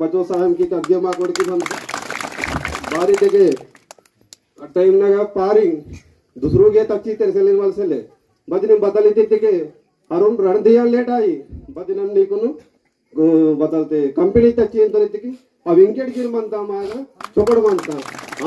बचो साहब की अगे मा कोड़ी बारी देखे टाइम ना पारिंग दूसरों के तक तेरे से वाल से ले बदने बदली देखे अरुण रणदिया लेट आई बदने नीकुनु बदलते कंपनी तक तो की अब इंकेट गिर मनता मागा चोकड़ मनता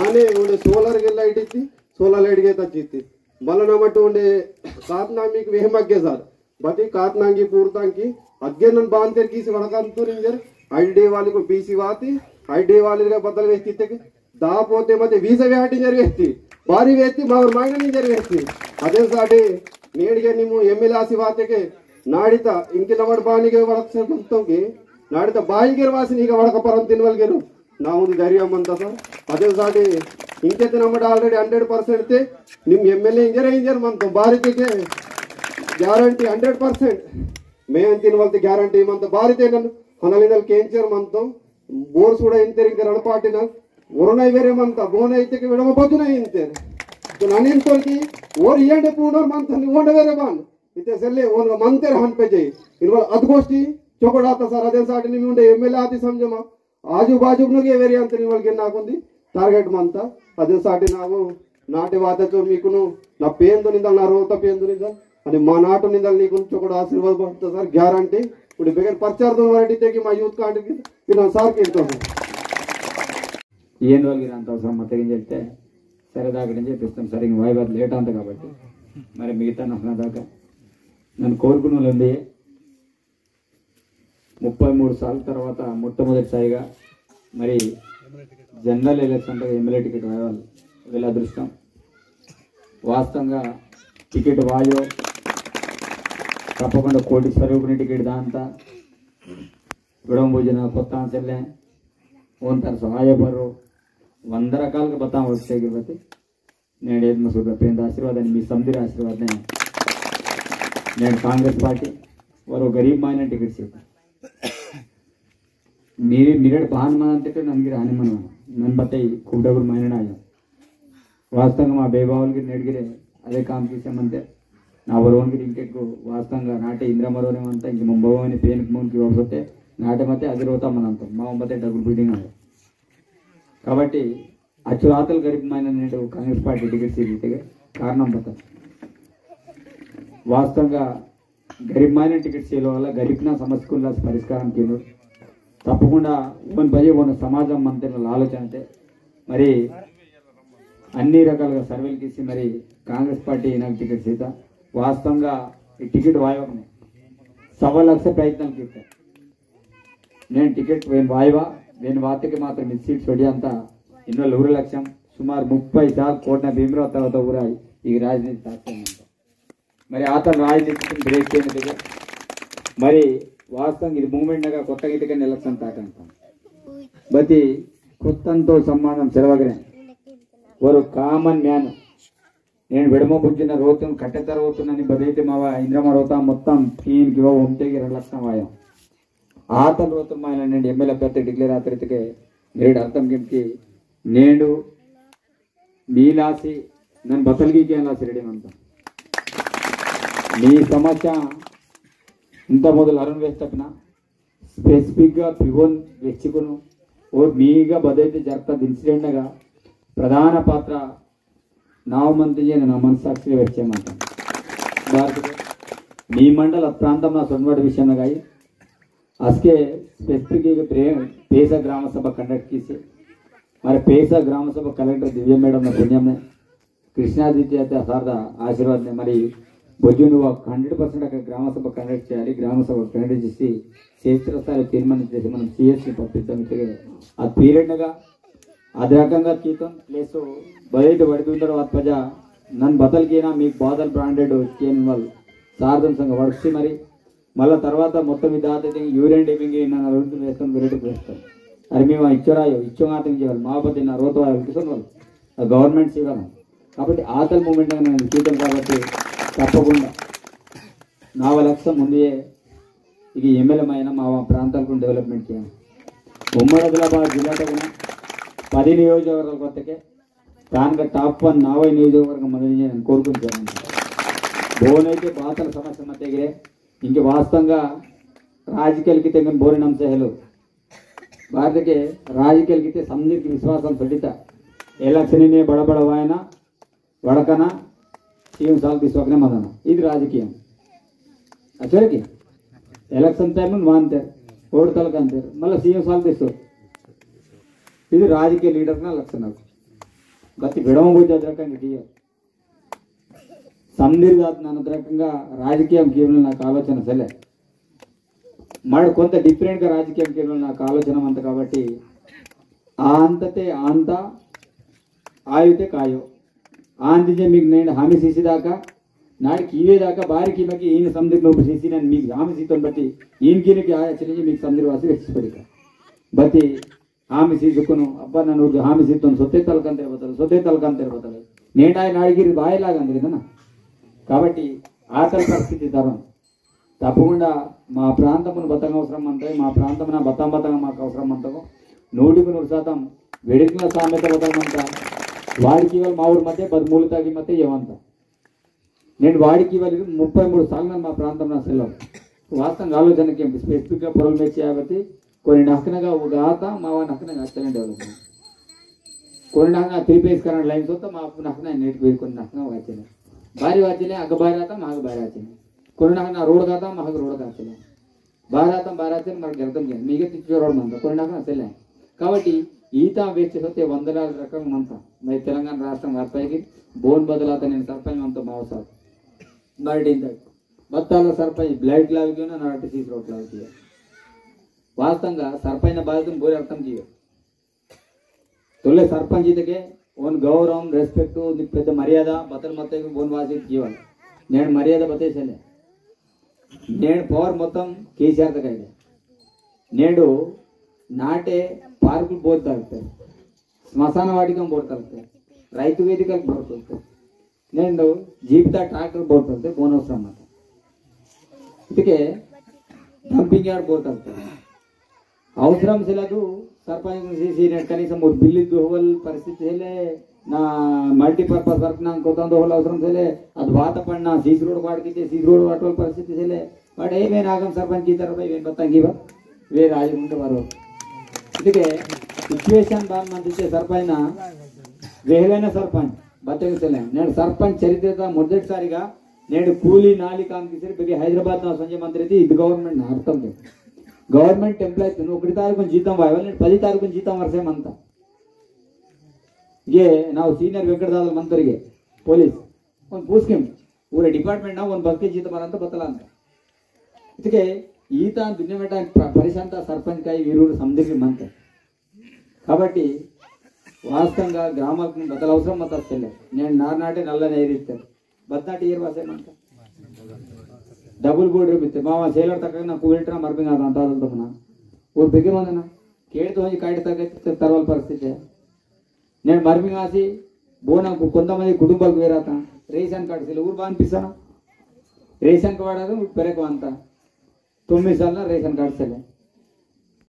आने उन्हें सोलर के लाइट इतनी सोलर लाइट के तक इतनी मलना मट उन्हें कातनामी के वेहमक के साथ बती कातनांगी पूर्तांगी अगे नन बांध कर किसी वड़कांतु निंजर आईडी वाले को बीसी वाती आईडी वाले का बदल व्यक्ति तक दापोते मते वीसा व्याटी जर व्यक्ति बारी व्यक्ति मावर मायना नहीं जर व्यक्ति अदे साडे नेड़गे निमु एमएलए आसी वाते के नाडिता इनके नवड़ बानी के वड़क से बनतों के नाडिता बाई गिर वासिनी का वड़क परम तिनवल गिरो ना उन धैर्य मनता सर अदे साडे इनके तो नमड़ ऑलरेडी 100% थे निम एमएलए इंजर मनतो बारी के ग्यारंटी 100% मैं तिनवल ते ग्यारंटी मनतो बारी ते नन हनलिनल केंचर मनतो बोर सुड़ा इंतेर इंकर अड़पाटिनल वरुणै वेरे मनता बोन ऐते के विडम बदुनै इंतेर तो ननिन तोकी ओर येंडे पूर्णर मनता निवंड वेरे बान इते सेल्ले ओन मंतेर हन पे जई इनवल अदगोष्टी चोकडाता सर अदे साटी निमि उंडे एमएलए आती समझमा आजू बाजू नुगे वेरे अंत निवल के नाकुंदी टार्गेट मनता अदे साटी नावु नाटे वातचो मीकुनु ना पेंदु निंदल ना रोता पेंदु निंदल अनि मा नाटु निंदल नीकुन चोकड आशीर्वाद बनता सर ग्यारंटी उड़ी बेगर प्रचार दो वैरायटी ते कि मा यूथ कांड की इना सार केंतो ఏం రోజులు అంత అవసరం మొత్తం చెప్తే సరదాగా చెప్పిస్తాం సరే ఇంక వాయిదా లేట్ అంత కాబట్టి మరి మిగతా నా దాకా నన్ను కోరుకున్న వాళ్ళు ఉంది 33 సార్ల తర్వాత మొట్టమొదటిసారిగా మరి జనరల్ ఎలక్షన్ ఎమ్మెల్యే టికెట్ రావాలి వీళ్ళ అదృష్టం వాస్తవంగా టికెట్ వాయో తప్పకుండా కోటి స్వరూపుని టికెట్ దాంతా విడమ భోజన కొత్త ఆన్సర్లే ఓంతారు సహాయపడరు 100 రకాలుగా బతాం వస్తాయి కాబట్టి నేను ఏది మసూద పేద ఆశీర్వాదాన్ని మీ సంధిర ఆశీర్వాదాన్ని నేను కాంగ్రెస్ పార్టీ వారు గరీబ్ మాయన టికెట్ సిగ్గు మీరేడు బాన్ మన అంటే ನನಗೆ రాని మనం నన్ను బతాయి खूब डबल मायने आया వాస్తవంగా మా బేబావులకి నేడిగిరే అదే కామ్ చేసామంతే నా వరోన్కి టికెట్కు వాస్తవంగా నాటే ఇంద్రమరోనే అంతా ఇంక ముంబవని పేనుకు ముందుకి వస్తే నాటే మతే అదిరోతా మనంత మా ఉంబతే డబుల్ బిల్డింగ్ అదే కాబట్టి అచ్చురాతలు గరిబమైన నేడు కాంగ్రెస్ పార్టీ టికెట్ సీట్గా కారణం బతా వాస్తవంగా గరిబమైన టికెట్ సీల వల్ల గరీబ్నా సమస్యల పరిష్కారం కేను తప్పకుండా ఓన్ బజే ఓన్ సమాజం మంత్రుల ఆలోచన అయితే మరి అన్ని రకాలుగా సర్వేలు చేసి మరి కాంగ్రెస్ పార్టీ నాకు టికెట్ సీత వాస్తవంగా ఈ టికెట్ వాయోగం 1.25 లక్ష ప్రయత్నం చేస్తారు నేను ಟಿಕೆಟ್ ವೇನ್ ವಾಯ್ವಾ ವೇನ್ ವಾತಿಗೆ ಮಾತ್ರ ಮಿಸ್ ಸೀಟ್ ಸೊಡಿ ಅಂತ ಇನ್ನೊಂದು 1 ಲಕ್ಷం సుమారు 30 సార్లు కోట్ల భీమరావు తర్వాత కూడా ఈ రాజనీతి చేస్తానంట మరి అతను రాజనీతిని బ్రేక్ చేయనట్టుగా మరి వాస్తవంగా ఇది మూమెంట్గా కొత్తగా ఇటుకని ఎలక్షన్ తాకంటాం బతి కొత్తంతో సంబంధం సెలవగనే ఒక కామన్ మ్యాన్ నేను విడమ పుంచిన రోతం కట్టెతర అవుతున్నాను బదైతే మావ ఇంద్రమ రోతా మొత్తం టీంకి ఉంటేకి 2 లక్షం వాయం ఆతల రోతం ఆయన నేను ఎమ్మెల్యే అభ్యర్థి డిక్లేర్ ఆతరితకే మీరు అర్థం కింకి నేను మీలాసి నన్ను బతలికి లాసి రెడీ అంత మీ సమస్య ఇంత మొదలు అరుణ్ వేసి చెప్పిన స్పెసిఫిక్గా పివోన్ వెచ్చుకును ఓ మీగా బదైతే జరుగుతా ఇన్సిడెంట్గా ప్రధాన పాత్ర నామంతి నా మనస్సాక్షిగా వచ్చేయమంటాను భారతీయ మీ మండల ప్రాంతంలో సొన్నవాడి విషయంగా అసకే స్పెసిఫిక్ పేస గ్రామ సభ కండక్ట్ చేసి మరి పేస గ్రామ సభ కలెక్టర్ దివ్య మేడం పుణ్యం కృష్ణాదిత్య సారదా ఆశీర్వాద్ మరి బొజ్జు నువ్వు 100% అక్కడ గ్రామ సభ కండక్ట్ చేయాలి గ్రామ సభ కండక్ట్ చేసి క్షేత్రస్థాయి తీర్మానం చేసి మనం సిఎస్ని పంపిస్తాం అది పీరియడ్గా అది రకంగా కీతం ప్లేస్ బయట పడుతుంటారు పజ నన్ను బతలకినా మీకు బాధలు బ్రాండెడ్ కేన్ వాళ్ళు సార్థం సంఘం వడిచి మరి మళ్ళీ తర్వాత మొత్తం ఇది యూరియన్ డేపింగ్ నన్ను అభివృద్ధి వేస్తాను వెరైటీ వేస్తాను అది మేము ఇచ్చరాయో ఇచ్చోగాతం చేయాలి మాపతి నా రోత వాళ్ళు వాళ్ళు గవర్నమెంట్స్ ఇవ్వాలి కాబట్టి ఆతల మూమెంట్ నేను చూద్దాం కాబట్టి తప్పకుండా 4 లక్షల ముందే ఇది ఎమ్మెల్యే మా ప్రాంతాలకు డెవలప్మెంట్ చేయాలి ఉమ్మడి ఆదిలాబాద్ జిల్లాలో కూడా 10 నియోజకవర్గాల కొత్తకే దానిగా టాప్ 1 40 నియోజకవర్గం మొదలు నేను కోరుకుంటాను బోనైతే బాతల సమస్య మధ్యగిరే ఇంక వాస్తవంగా రాజకీయాలకి తెగని బోరిన అంశాలు భారతకే రాజకీయాలకి సందీర్ఘ విశ్వాసం పెడిత ఎలక్షన్ని బడబడవాయన వడకన సీఎం సాల్ తీసుకోకనే మదన ఇది రాజకీయం అసలుకి ఎలక్షన్ టైం మాంతారు ఓడతలకు అంటారు మళ్ళీ సీఎం సాల్ తీసుకో ఇది రాజకీయ లీడర్ನ లక్షణ బతి విడమబోతే రకంగా తీయ సందీర్ఘాత్మక రకంగా రాజకీయం కేవలం నాకు ఆలోచన సలే మరి కొంత డిఫరెంట్గా రాజకీయం కేవలం నాకు ఆలోచన అంత కాబట్టి ఆ అంతతే అంత ఆయుతే కాయో ఆందిజే మీకు నేను హామీ సీసీదాకా నాడికి ఇవేదాకా బారికి మకి ఈయన సందీర్ఘ సీసీ నేను మీకు హామీ సీతం బట్టి ఈయనకి ఆచరించి మీకు సందీర్వాసి వ్యక్తిపడిక బట్టి హామీ సీసుకును అబ్బా నన్ను హామీ సీతం సొత్తే తలకంతేరబోతలు నేను ఆయన అడిగిరి బాయిలాగా అంది కదా కాబట్టి ఆకలి పరిస్థితి తరం తప్పకుండా మా ప్రాంతమును బతంగా అవసరం అంతే మా ప్రాంతమున బతంగా మాకు అవసరం అంతకు 100% వెడికిన సామెత బతమంతా వాడికి ఇవాళ మా ఊరి మధ్య 13 తాగి మధ్య ఏమంతా నేను వాడికి ఇవాళ 33 సార్లు మా ప్రాంతంలో అసలు వాస్తవంగా ఆలోచనకి స్పెసిఫిక్గా పొరలు మెచ్చి కాబట్టి కొన్ని నక్కనగా ఒక ఆత మా నక్కనగా అచ్చలే డెవలప్మెంట్ కొన్ని నక్క 3 ఫేజ్ కరెంట్ లైన్స్ వస్తే మా నక్కన నేటికి కొన్ని నక్కన వచ్చినాయి భారీ వచ్చినాయి అగ్గ భారీ ఆత మాకు భారీ వచ్చినాయి కొన్ని నక్కన రోడ్ కాదా మాకు రోడ్ కాచలే భారీ వచ్చి మనకు గెలుతాం చేయాలి మీకు తెచ్చుకోవడం అంతా కొన్ని నక్కన అసలే కాబట్టి ఈత వేస్ట్ చేస్తే 100 రకం అంతా మరి తెలంగాణ రాష్ట్రం వార్పైకి బోన్ బదులాత నేను సర్పంచ్ అంతా మావసారు మరి బత్తాల సర్పంచ్ బ్లడ్ లాగా నాటి సీస్ రోడ్ లాగా వాస్తవంగా సర్పంచ్ బాధ్యతను బోరి అర్థం చేయ తొలే సర్పంచ్ ఇతకే ఓన్ గౌరవం రెస్పెక్ట్ పెద్ద మర్యాద బతలు మొత్తం బోన్ వాసి జీవాలి నేను మర్యాద బతేసలే నేను పవర్ మొత్తం కేసీఆర్ దగ్గర నేడు నాటే పార్కులు బోర్డు తగ్గుతాయి శ్మశాన వాటికం బోర్డు తగ్గుతాయి రైతు వేదికలకు బోర్డు తగ్గుతాయి నేను జీవిత ట్రాక్టర్ బోర్డు తగ్గుతాయి బోన్ అవసరం అన్నమాట ಇದಕ್ಕೆ డంపింగ్ యార్డ్ బోర్డు తగ్గుతాయి అవసరం సెలదు సర్పంచ్ చేసి కనీసం బిల్లు హోల్ పరిస్థితి ಹೇಳೆ నా మల్టీపర్పస్ వర్క్ నా కొత్త హోల్ అవసరం ಹೇಳೆ ಅದು ವಾತ ಪಣ್ಣ ಸೀಸ್ ರೋಡ್ ವಾಡ್ಕಿತೆ ಸೀಸ್ ರೋಡ್ ವಾಟೋಲ್ ಪರಿಸ್ಥಿತಿ ಹೇಳೆ ಬಟ್ ಏವೇನು ಆಗಮ್ ಸರ್ಪಂಚ್ ಈ ತರ ಏನು ಗೊತ್ತಾಗಿವ ವೇ ರಾಜಗುಂಟ ಬರೋ ಇದಕ್ಕೆ ಸಿಚುವೇಶನ್ ಬಾನ್ ಮಂದಿತೆ ಸರ್ಪಂಚ್ನ వేలైన సర్పంచ్ బతకసలే నేను సర్పంచ్ చరిత్ర మొదటిసారిగా నేను కూలీ నాలి కామ్ కిసరి బెగి హైదరాబాద్ నా సంజయ్ మంత్రి ఇది ఇది గవర్నమెంట్ నా అర్థం లేదు గవర్నమెంట్ ఎంప్లాయీస్ నువ్వు 1 తారీఖు జీతం వాయవాలి నేను 10 తారీఖు జీతం వర్షం అంతా ये ನಾವು ಸೀನಿಯರ್ ವೆಂಕಟದಾದ ಮಂತ್ರಿಗೆ ಪೊಲೀಸ್ ಒಂದು ಪೂಸ್ಕಿಮ್ ಊರ ಡಿಪಾರ್ಟ್ಮೆಂಟ್ ನಾವು ಒಂದು ಬಸ್ಗೆ ಜೀತ ಬರಂತ ಬತ್ತಲ ಅಂತ ಇದಕ್ಕೆ ఈత దున్యబెట్టడానికి పరిశాంత సర్పంచ్ కాయ వీరూరు సముద్రికి మంత కాబట్టి వాస్తవంగా గ్రామాలకు బతలు అవసరం మత వస్తలే నేను నాటే నల్ల నేరిస్తాను బద్నాటి ఇయర్ వాసేమంట డబుల్ బోర్డు రేపిస్తే మామ సేలర్ తగ్గ నాకు వెళ్ళినా మరపి కాదు అంత వదులుతున్నా ఊరు బిగ్గి మందన కేడుతో కాయట తగ్గ తర్వాత పరిస్థితి నేను మరపి కాసి బోనకు కొంతమంది కుటుంబాలకు వేరాత రేషన్ కార్డు ఊరు బాగా అనిపిస్తాను రేషన్ వాడదు పెరగ అంతా 9 సార్లు రేషన్ కార్డు సెలే